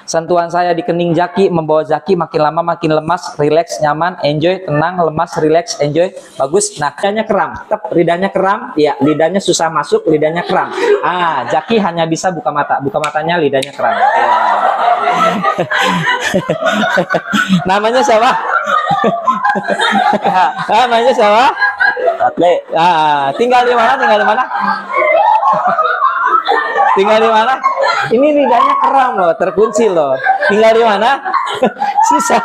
Sentuhan saya di kening Zaki membawa Zaki makin lama makin lemas, rileks, nyaman, enjoy, tenang, lemas, rileks, enjoy. Bagus. Nah, lidahnya kram. Tep, lidahnya kram. Ya, lidahnya susah masuk, lidahnya kram. Zaki hanya bisa buka mata. Buka matanya, lidahnya kram. Namanya siapa? Namanya siapa? Tinggal di mana? Tinggal di mana? Tinggal di mana? Ini lidahnya kram loh, terkunci loh. Tinggal di mana? Susah.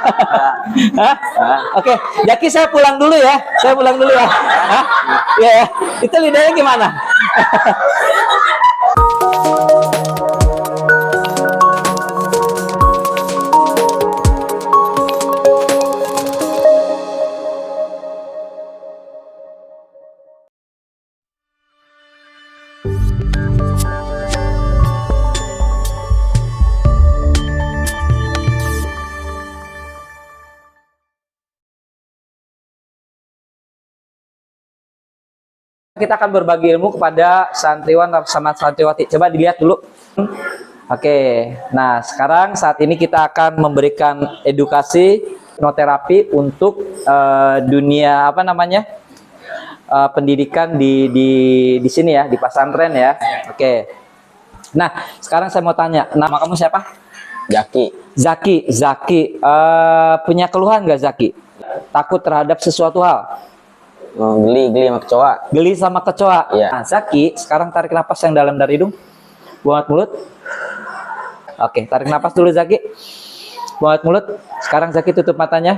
Oke, Zaki saya pulang dulu ya. Saya pulang dulu ya. Ya, itu lidahnya gimana? Kita akan berbagi ilmu kepada santriwan sama santriwati. Coba dilihat dulu. Oke. Nah, sekarang saat ini kita akan memberikan edukasi hipnoterapi untuk dunia apa namanya? Pendidikan di sini ya, di pesantren ya. Oke. Nah, sekarang saya mau tanya, nama kamu siapa? Zaki. Zaki. Punya keluhan nggak Zaki? Takut terhadap sesuatu hal? Geli sama kecoa. Geli sama kecoa. Iya. Nah, Zaki, sekarang tarik napas yang dalam dari hidung. Buang mulut. Oke, tarik napas dulu Zaki. Buang mulut. Sekarang Zaki tutup matanya.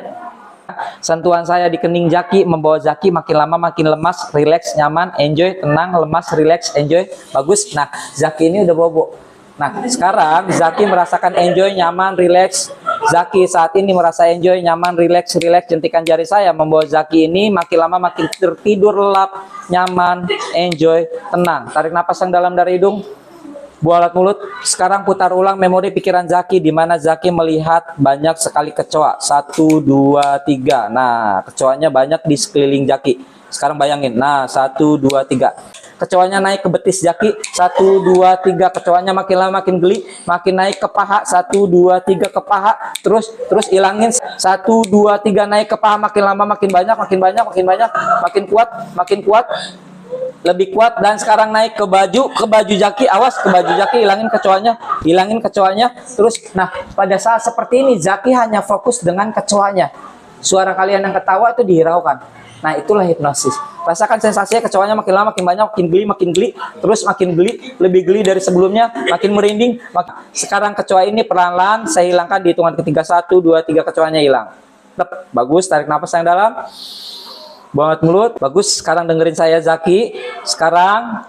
Sentuhan saya di kening Zaki membawa Zaki makin lama makin lemas, rileks, nyaman, enjoy, tenang, lemas, rileks, enjoy. Bagus. Nah, Zaki ini udah bobo. Nah, sekarang Zaki merasakan enjoy, nyaman, rileks. Zaki saat ini merasa enjoy, nyaman, rileks. Jentikan jari saya membawa Zaki ini makin lama makin tertidur lelap, nyaman, enjoy, tenang. Tarik napas yang dalam dari hidung. Buang mulut. Sekarang putar ulang memori pikiran Zaki di mana Zaki melihat banyak sekali kecoa. 1, 2, 3. Nah, kecoanya banyak di sekeliling Zaki. Sekarang bayangin. Nah, 1, 2, 3. Kecoanya naik ke betis Zaki. 1, 2, 3. Kecoanya makin lama makin geli, makin naik ke paha. 1, 2, 3 ke paha. Terus ilangin. 1, 2, 3 naik ke paha, makin lama makin banyak, makin kuat. Lebih kuat. Dan sekarang naik ke baju Zaki. Awas ke baju Zaki, hilangin kecoanya. Terus nah, pada saat seperti ini Zaki hanya fokus dengan kecoanya. Suara kalian yang ketawa itu dihiraukan. Nah, itulah hipnosis. Rasakan sensasinya, kecoanya makin lama makin banyak, makin geli, terus makin geli, lebih geli dari sebelumnya, makin merinding. Sekarang kecoa ini perlahan-lahan saya hilangkan di hitungan ketiga. 1, 2, 3, kecoanya hilang. Bagus, tarik nafas yang dalam. Buang mulut. Bagus, sekarang dengerin saya Zaki. Sekarang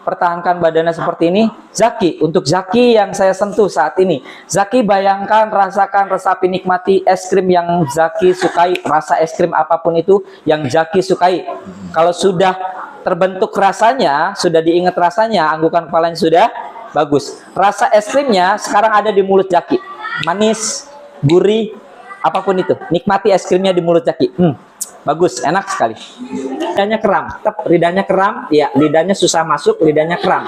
pertahankan badannya seperti ini. Zaki, untuk Zaki yang saya sentuh saat ini, Zaki bayangkan, rasakan, resapi, nikmati es krim yang Zaki sukai. Rasa es krim apapun itu yang Zaki sukai. Kalau sudah terbentuk rasanya, sudah diingat rasanya, anggukan kepalanya sudah bagus. Rasa es krimnya sekarang ada di mulut Zaki. Manis, gurih, apapun itu. Nikmati es krimnya di mulut Zaki. Bagus, enak sekali. Lidahnya kram. Tep, lidahnya kram. Ya, lidahnya susah masuk, lidahnya kram.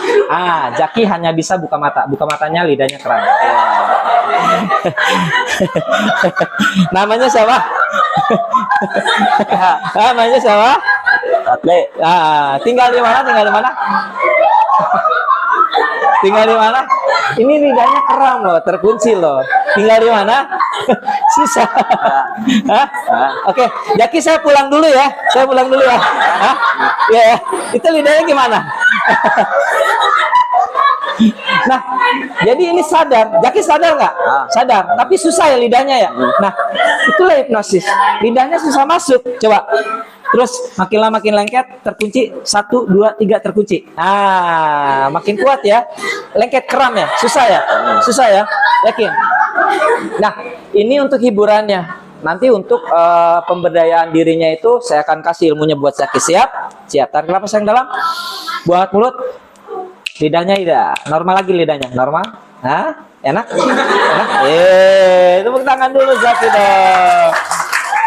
Zaki hanya bisa buka mata. Buka matanya, lidahnya kram. Namanya siapa? Namanya siapa? Tinggal di mana? Tinggal di mana? Tinggal di mana? Ini lidahnya kram loh, terkunci loh. Tinggal di mana? Susah. Oke, Zaki saya pulang dulu ya. Saya pulang dulu ya. Ya, itu lidahnya gimana? Nah, jadi ini sadar. Zaki sadar nggak? Sadar. Tapi susah ya lidahnya ya. Nah, itulah hipnosis. Lidahnya susah masuk. Coba. Terus makin lama makin lengket, terkunci. 1, 2, 3 terkunci. Makin kuat ya. Lengket kram ya. Susah ya. Susah ya. Yakin. Nah, ini untuk hiburannya. Nanti untuk pemberdayaan dirinya itu saya akan kasih ilmunya buat Zaki. Siap? Siap. Tarik nafas yang dalam. Buang mulut. Lidahnya normal lagi lidahnya. Normal. Enak? Enak? Tepuk tangan dulu Zaki dong.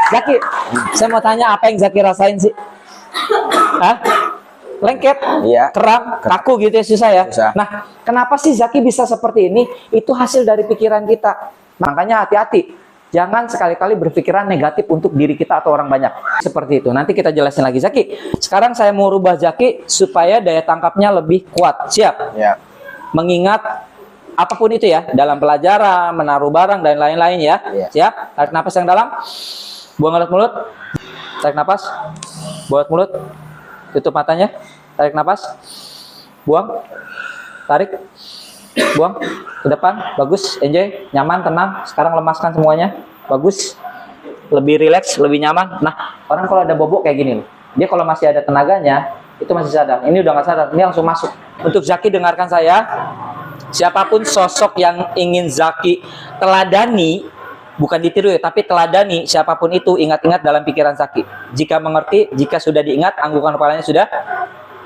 Zaki, saya mau tanya apa yang Zaki rasain sih? lengket, Iya. keram, kaku gitu ya, susah ya. Susah. Nah, kenapa sih Zaki bisa seperti ini? Itu hasil dari pikiran kita. Makanya hati-hati. Jangan sekali-kali berpikiran negatif untuk diri kita atau orang banyak. Seperti itu. Nanti kita jelasin lagi. Zaki, sekarang saya mau rubah Zaki supaya daya tangkapnya lebih kuat. Siap? Ya. Mengingat apapun itu ya, dalam pelajaran, menaruh barang, dan lain-lain ya. Iya. Siap? Tarik nafas yang dalam. Buang lewat mulut. Tarik nafas. Buang lewat mulut. Tutup matanya. Tarik nafas. Buang. Tarik. Buang. Ke depan. Bagus. Enjoy. Nyaman, tenang. Sekarang lemaskan semuanya. Bagus. Lebih rileks, lebih nyaman. Nah, orang kalau ada bobok kayak gini loh. Dia kalau masih ada tenaganya, itu masih sadar. Ini udah nggak sadar. Ini langsung masuk. Untuk Zaki, dengarkan saya. Siapapun sosok yang ingin Zaki teladani, bukan ditiru ya, tapi teladani, siapapun itu, ingat-ingat dalam pikiran Zaki. Jika mengerti, jika sudah diingat, anggukan kepalanya sudah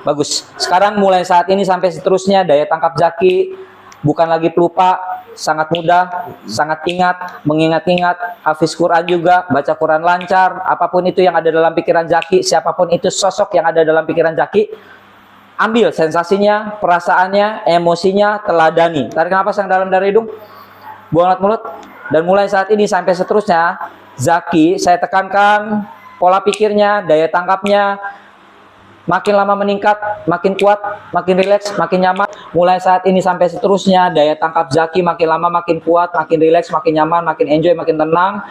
bagus. Sekarang mulai saat ini sampai seterusnya, daya tangkap Zaki bukan lagi pelupa, sangat mudah, sangat ingat, mengingat-ingat, hafiz Quran juga, baca Quran lancar, apapun itu yang ada dalam pikiran Zaki, siapapun itu sosok yang ada dalam pikiran Zaki, ambil sensasinya, perasaannya, emosinya, teladani. Tarik nafas yang dalam dari hidung, buang lewat mulut. Dan mulai saat ini sampai seterusnya, Zaki, saya tekankan pola pikirnya, daya tangkapnya, makin lama meningkat, makin kuat, makin rileks, makin nyaman. Mulai saat ini sampai seterusnya, daya tangkap Zaki makin lama makin kuat, makin rileks, makin nyaman, makin enjoy, makin tenang.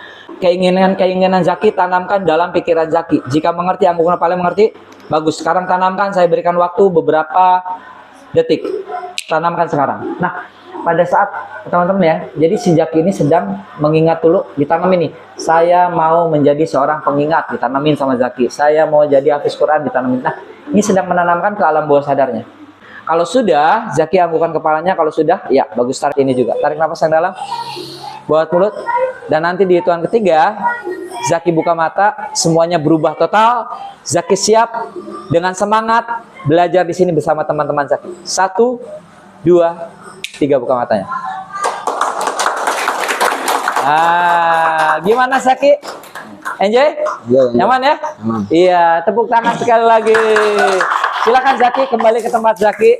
Keinginan Zaki tanamkan dalam pikiran Zaki. Jika mengerti, anggukan kepala mengerti, bagus. Sekarang tanamkan, saya berikan waktu beberapa detik. Tanamkan sekarang. Nah, pada saat teman-teman ya, jadi si Zaki ini sedang mengingat dulu, ditanamin nih. Saya mau menjadi seorang pengingat, ditanamin sama Zaki. Saya mau jadi hafiz Quran, ditanamin. Nah, ini sedang menanamkan ke alam bawah sadarnya. Kalau sudah, Zaki anggukan kepalanya. Kalau sudah, ya bagus. Tarik ini juga. Tarik nafas yang dalam, buat mulut. Dan nanti di hitungan ketiga, Zaki buka mata, semuanya berubah total. Zaki siap dengan semangat belajar di sini bersama teman-teman Zaki. 1, 2, 3, buka matanya. Gimana Zaki? Enjoy? Iya. Nyaman ya? Nyaman. Iya, tepuk tangan sekali lagi. Silakan Zaki, kembali ke tempat Zaki.